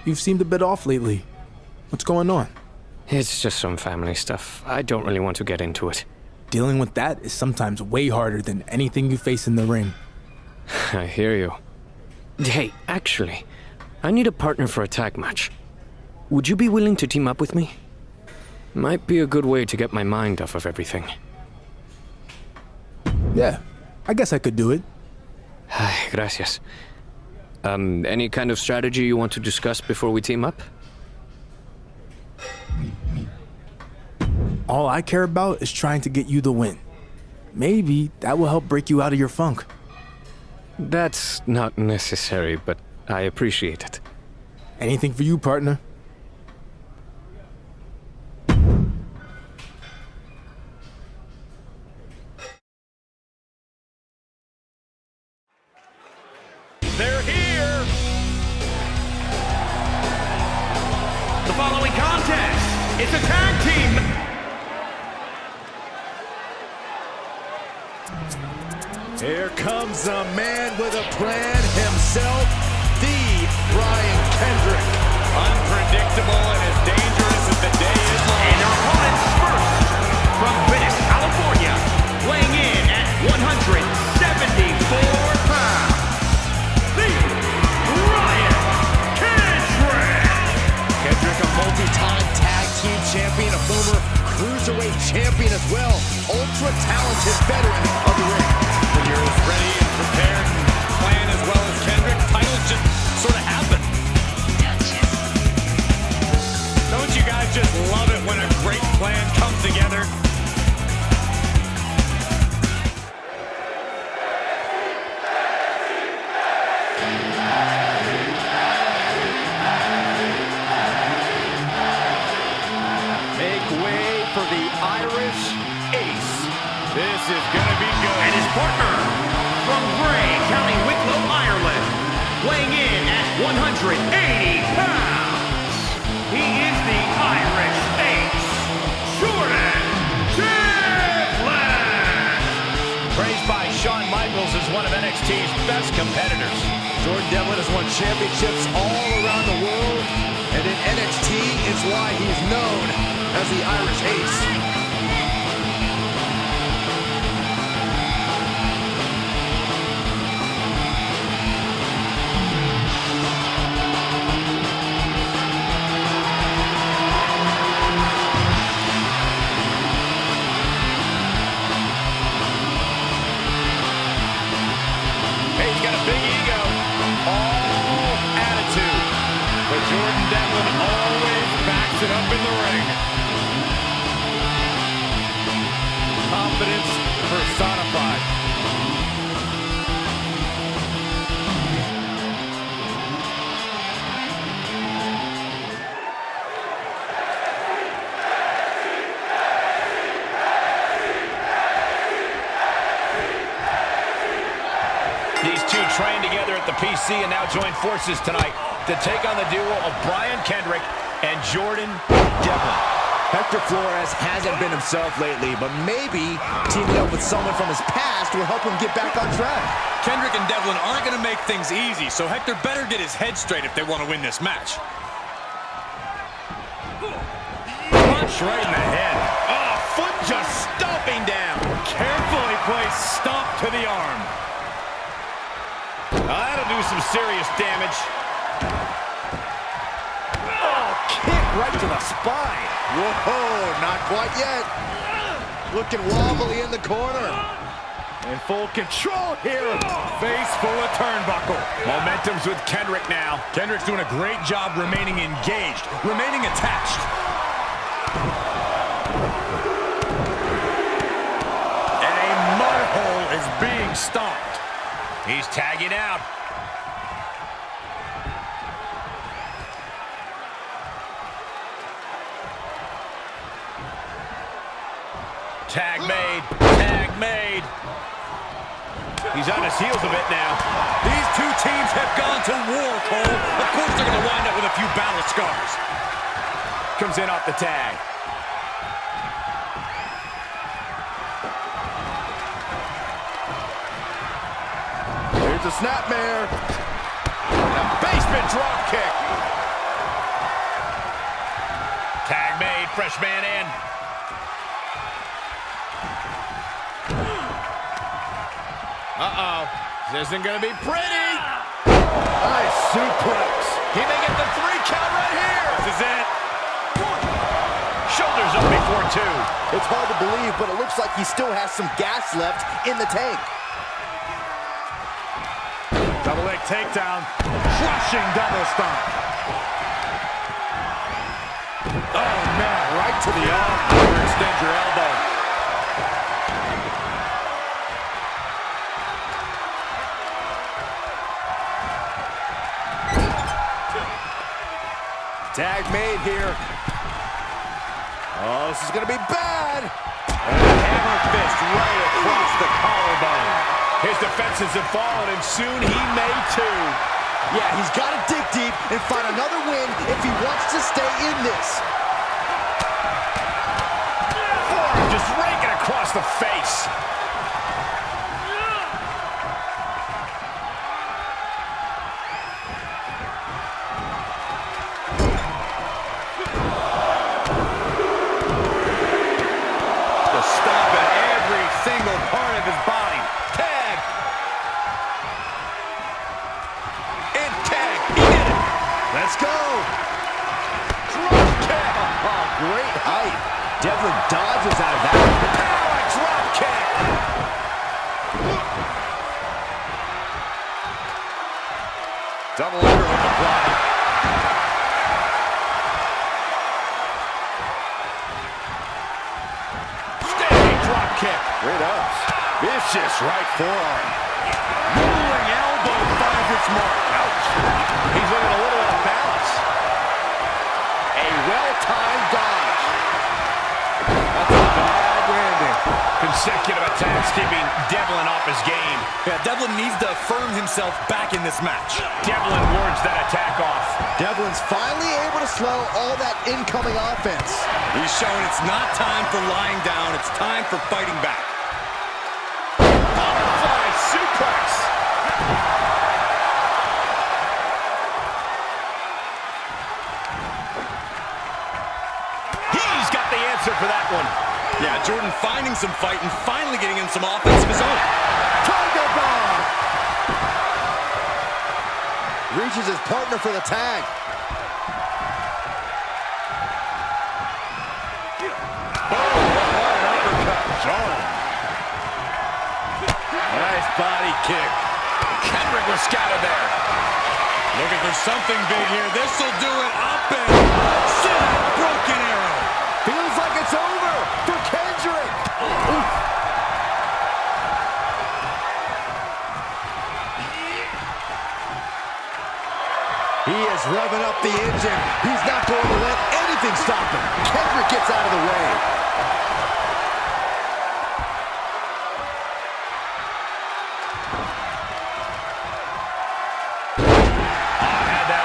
You've seemed a bit off lately. What's going on? It's just some family stuff. I don't really want to get into it. Dealing with that is sometimes way harder than anything you face in the ring. I hear you. Hey, actually, I need a partner for a tag match. Would you be willing to team up with me? Might be a good way to get my mind off of everything. Yeah, I guess I could do it. Gracias. Any kind of strategy you want to discuss before we team up? All I care about is trying to get you the win. Maybe that will help break you out of your funk. That's not necessary, but I appreciate it. Anything for you, partner. They're here! The following contest is a tag team. Here comes a man with a plan himself, the Brian Kendrick. Unpredictable and as dangerous as the day is long. And our opponents first, from Venice, California, weighing in at 174 pounds, the Brian Kendrick. Kendrick, a multi-time tag team champion, a former cruiserweight champion as well. Ultra-talented veteran of the ring. When you're as ready and prepared and plan as well as Kendrick, titles just sort of happen. Don't you guys just love it when a great plan comes together? Make way for the Irish Ace. This is gonna be good. And his partner, from Bray, County Wicklow, Ireland, weighing in at 180 pounds. He is the Irish Ace, Jordan Devlin. Praised by Shawn Michaels as one of NXT's best competitors. Jordan Devlin has won championships all around the world, and in NXT, it's why he's known as the Irish Ace. Jordan Devlin always backs it up in the ring. Confidence personified. These two trained together at the PC and now join forces tonight to take on the duo of Brian Kendrick and Jordan Devlin. Hector Flores hasn't been himself lately, but maybe teaming up with someone from his past will help him get back on track. Kendrick and Devlin aren't going to make things easy, so Hector better get his head straight if they want to win this match. Punch right in the head. Oh, foot just stomping down. Carefully placed stomp to the arm. That'll do some serious damage. Oh, kick right to the spine. Whoa, not quite yet. Looking wobbly in the corner. In full control here. Face full of turnbuckle. Momentum's with Kendrick now. Kendrick's doing a great job remaining engaged, remaining attached. And a mud hole is being stomped. He's tagging out. Tag made. Tag made. He's on his heels a bit now. These two teams have gone to war, Cole. Of course they're going to wind up with a few battle scars. Comes in off the tag. Here's a snapmare. And a basement drop kick. first man in. Uh-oh. This isn't going to be pretty. Nice suplex. He may get the 3 count right here. This is it. Shoulders up before 2. It's hard to believe, but it looks like he still has some gas left in the tank. Double leg takedown. Crushing double stomp. Oh, man. Right to the arm. Extend your elbow. Tag made here. Oh, this is going to be bad. And a hammer fist right across the collarbone. His defenses have fallen, and soon he may too. Yeah, he's got to dig deep and find another win if he wants to stay in this. Forearm just raking across the face. Single part of his body. Tag. And tag. He did it. Let's go. Drop kick. Oh, great height. Devlin dodges out of that. Power drop kick. Double underhook applied. Standing drop kick. Great ups. Vicious right forearm. Rolling elbow finds its mark. Ouch. He's looking a little off balance. A well-timed dodge. That's a bad landing. Consecutive attacks keeping Devlin off his game. Yeah, Devlin needs to affirm himself back in this match. Devlin wards that attack off. Devlin's finally able to slow all that incoming offense. He's shown it's not time for lying down. It's time for fighting back. Butterfly suplex. He's got the answer for that one. Yeah, Jordan finding some fight and finally getting in some offense of his own. Tiger bomb. Reaches his partner for the tag. Nice body kick. Kendrick was scattered there. Looking for something big here. This'll do it. Up and sit out. Broken arrow. Feels like it's over for Kendrick. Oof. He is revving up the engine. He's not going to let anything stop him. Kendrick gets out of the way.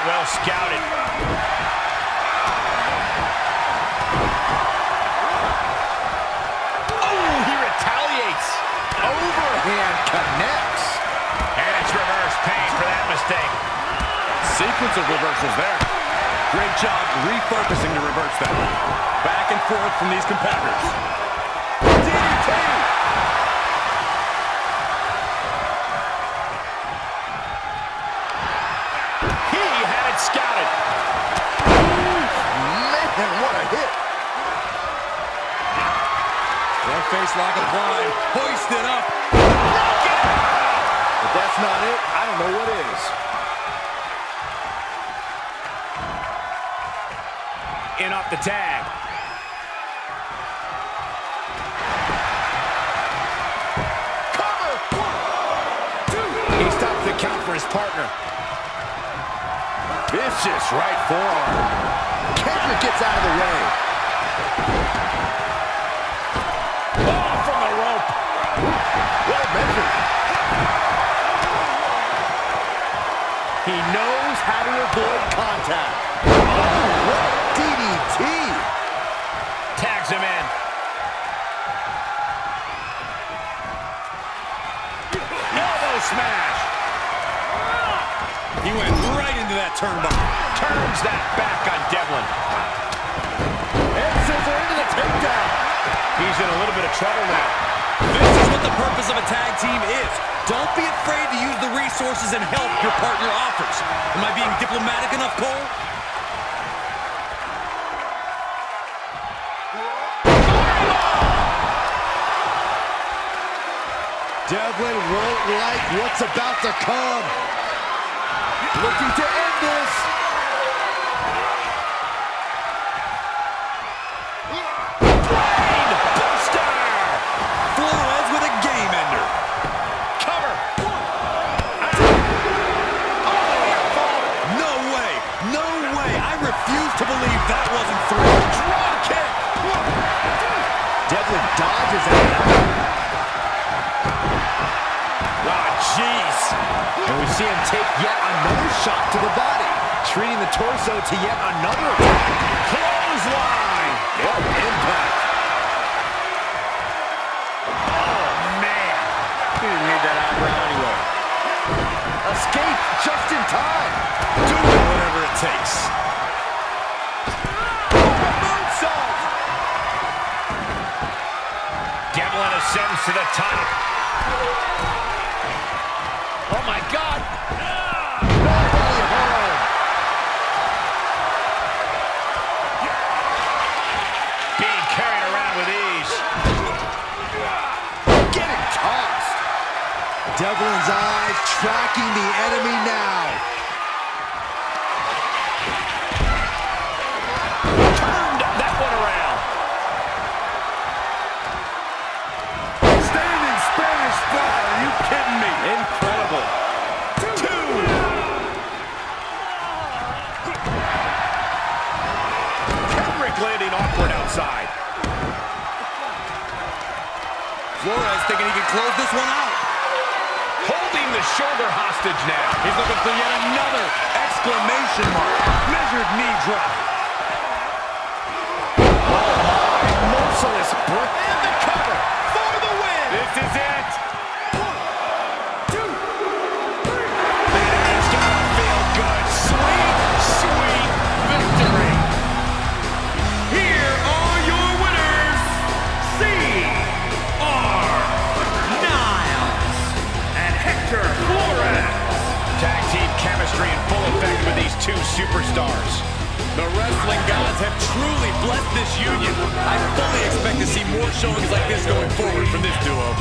Well scouted. Oh, he retaliates. Overhand connects. And it's reverse pain for that mistake. Sequence of reversals there. Great job refocusing to reverse that. Back and forth from these competitors. DDT. Scouted. Man, what a hit. Front face lock applied. Hoisted up. If that's not it, I don't know what is. In off the tag. Cover. 1, 2. He stops the count for his partner. Vicious right forearm. Kendrick gets out of the way. Oh, from the rope. Well measured. He knows how to avoid contact. Oh, what a DDT. Tags him in. Elbow smash. He went right into that turnbuckle. Turns that back on Devlin. And scissor takedown. He's in a little bit of trouble now. This is what the purpose of a tag team is. Don't be afraid to use the resources and help your partner offers. Am I being diplomatic enough, Cole? Devlin won't like what's about to come. Looking to end this. Brain buster! Flores with a game ender. Cover. No way! No way! I refuse to believe that wasn't through. Drop kick. Devlin dodges out of that. Jeez. And we see him take yet another shot to the body, treating the torso to yet another attack. Clothesline. What impact. Oh, man. He didn't need that eyebrow anyway. Escape just in time. Do whatever it takes. Moonsault. Devlin ascends to the top. Oh, my God. Belly hold. Being carried around with ease. Getting tossed. Devlin's eyes tracking the enemy now. Turned that one around. Standing Spanish fly. Are you kidding me? Incredible. Landing awkward outside. Flores thinking he can close this one out. Holding the shoulder hostage now. He's looking for yet another exclamation mark. Measured knee drop. Merciless break. And the cover for the win. This is it. 1, 2, 3. It's gonna feel good. Sweet, sweet victory. Here are your winners, C.R. Niles and Hector Flores. Tag team chemistry in full effect with these two superstars. The wrestling gods have truly blessed this union. I fully expect to see more showings like this going forward from this duo.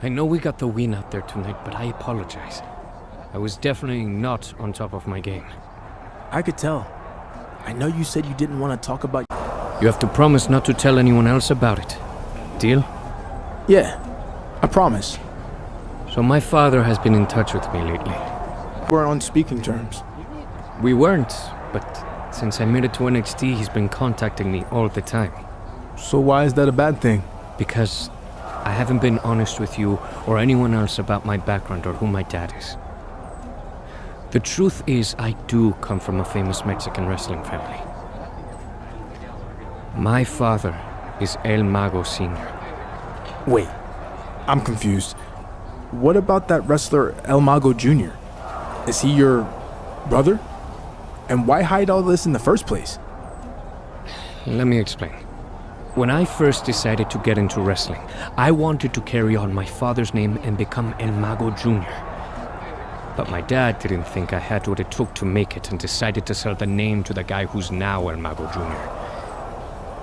I know we got the win out there tonight, but I apologize. I was definitely not on top of my game. I could tell. I know you said you didn't want to talk about... You have to promise not to tell anyone else about it. Deal? Yeah, I promise. So my father has been in touch with me lately. We're on speaking terms. We weren't, but since I made it to NXT, he's been contacting me all the time. So why is that a bad thing? Because I haven't been honest with you or anyone else about my background or who my dad is. The truth is, I do come from a famous Mexican wrestling family. My father is El Mago Sr. Wait, I'm confused. What about that wrestler El Mago Jr.? Is he your brother? And why hide all this in the first place? Let me explain. When I first decided to get into wrestling, I wanted to carry on my father's name and become El Mago Jr. But my dad didn't think I had what it took to make it and decided to sell the name to the guy who's now El Mago Jr.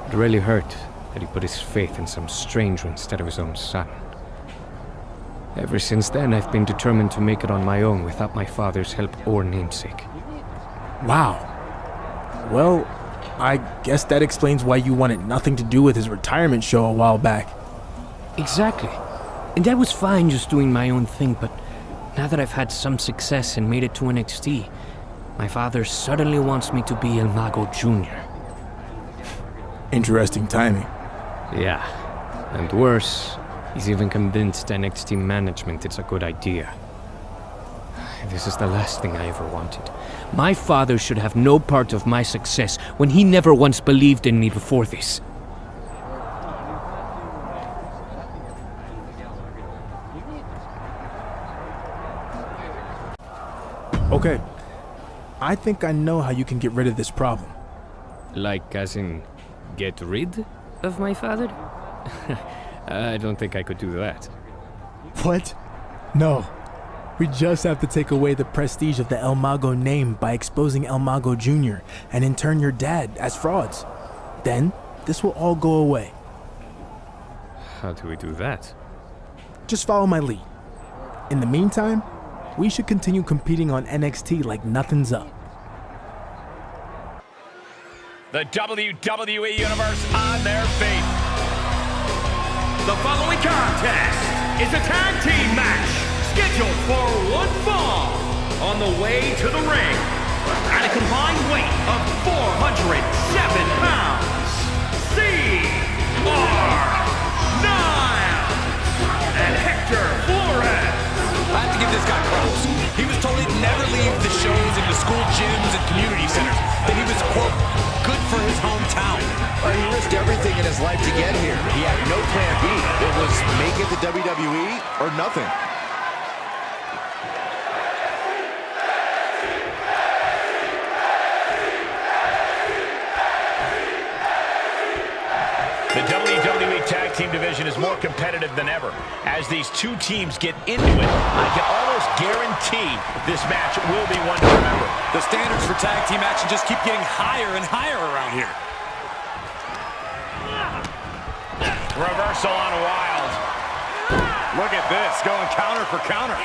It really hurt that he put his faith in some stranger instead of his own son. Ever since then, I've been determined to make it on my own without my father's help or namesake. Wow. Well, I guess that explains why you wanted nothing to do with his retirement show a while back. Exactly. And I was fine just doing my own thing, but now that I've had some success and made it to NXT, my father suddenly wants me to be El Mago Jr. Interesting timing. Yeah. And worse, he's even convinced NXT management it's a good idea. This is the last thing I ever wanted. My father should have no part of my success when he never once believed in me before this. Okay. I think I know how you can get rid of this problem. Like, as in, get rid of my father? I don't think I could do that. What? No. We just have to take away the prestige of the El Mago name by exposing El Mago Jr. and in turn your dad as frauds. Then, this will all go away. How do we do that? Just follow my lead. In the meantime, we should continue competing on NXT like nothing's up. The WWE Universe on their feet. The following contest is a tag team match scheduled for one fall. On the way to the ring, at a combined weight of 407 pounds, Niles and Hector Flores. I have to give this guy props. He was told he'd never leave the shows in the school gyms and community centers. That he was, quote, good for his hometown. He risked everything in his life to get here. He had no plan B. It was make it to WWE or nothing. The WWE Tag Team division is more competitive than ever. As these two teams get into it, I can almost guarantee this match will be one to remember. The standards for tag team action just keep getting higher and higher around here. Reversal on Wild. Look at this, going counter for counter.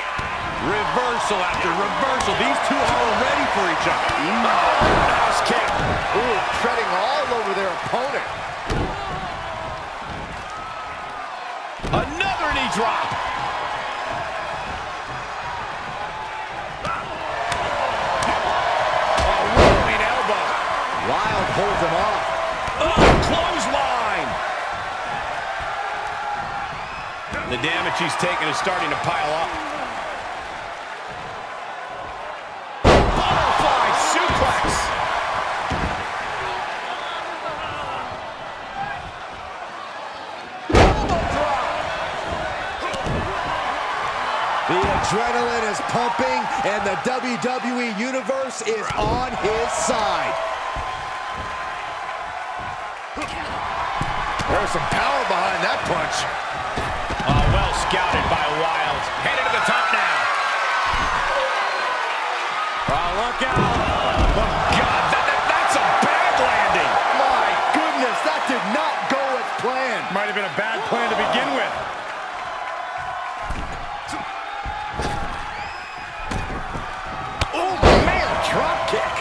Reversal after reversal. These two are ready for each other. Nice kick. Ooh, treading all over their opponent. Another knee drop. A rolling elbow. Wild holds him off. Clothesline. The damage he's taken is starting to pile up. Butterfly suplex. The adrenaline is pumping, and the WWE Universe is on his side. There's some power behind that punch. Well scouted by Wild. Headed to the top now. Look out. Oh, God, that's a bad landing. My goodness, that did not go as planned. Might have been a bad plan to begin with. Oh, man, drop kick.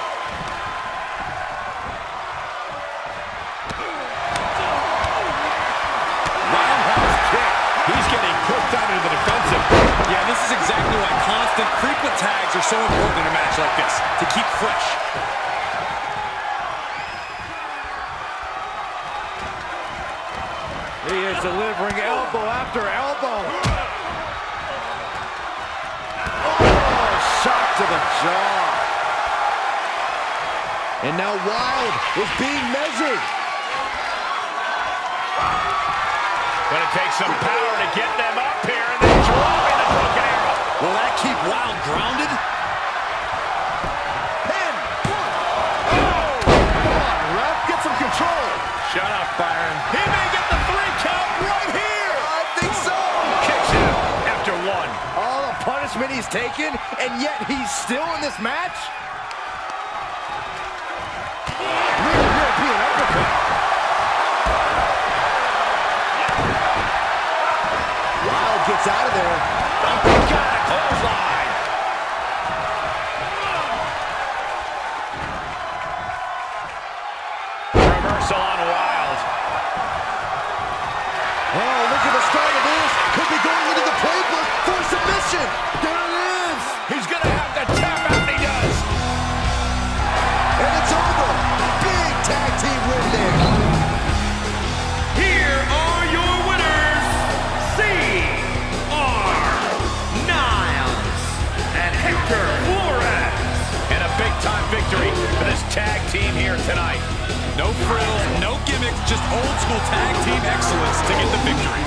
Roundhouse kick. He's getting pushed out into the defensive. Yeah, this is exactly why constant, frequent tags are so important in a match like this, to keep fresh. He is delivering elbow after elbow. Oh, shot to the jaw. And now Wild is being measured. Gonna take some power to get them up here, and then dropping the broken arrow. Will that keep Wild grounded? Pin! Oh! Come on, ref, get some control. Shut up, Byron. He may get the 3 count right here. I think so. Kicks out after 1. All the punishment he's taken, and yet he's still in this match? Real European uppercut. Wild gets out of there. Oh, got a clothesline. Reversal on Wild. Oh, look at the start of this. Could be going into the playbook for submission. There it is. He's going to have to tap out, and he does. And it's over. Big tag team win there. Here are your winners, C.R. Niles and Hector Flores. And a big-time victory for this tag team here tonight. No frills, no gimmicks, just old school tag team excellence to get the victory.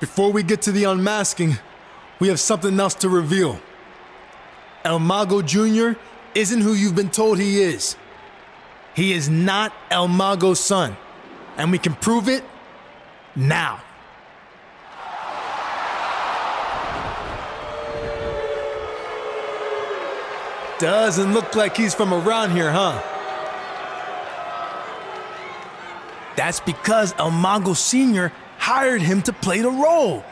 Before we get to the unmasking, we have something else to reveal. El Mago Jr. isn't who you've been told he is. He is not El Mago's son, and we can prove it now. Doesn't look like he's from around here, huh? That's because El Mago Sr. hired him to play the role.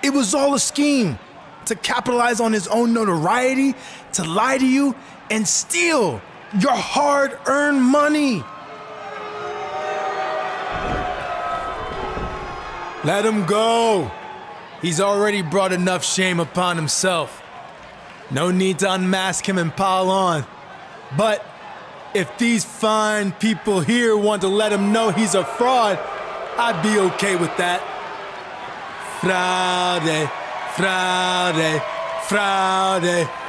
It was all a scheme to capitalize on his own notoriety, to lie to you, and steal your hard-earned money. Let him go. He's already brought enough shame upon himself. No need to unmask him and pile on. But if these fine people here want to let him know he's a fraud, I'd be okay with that. Fraude, fraude, fraude.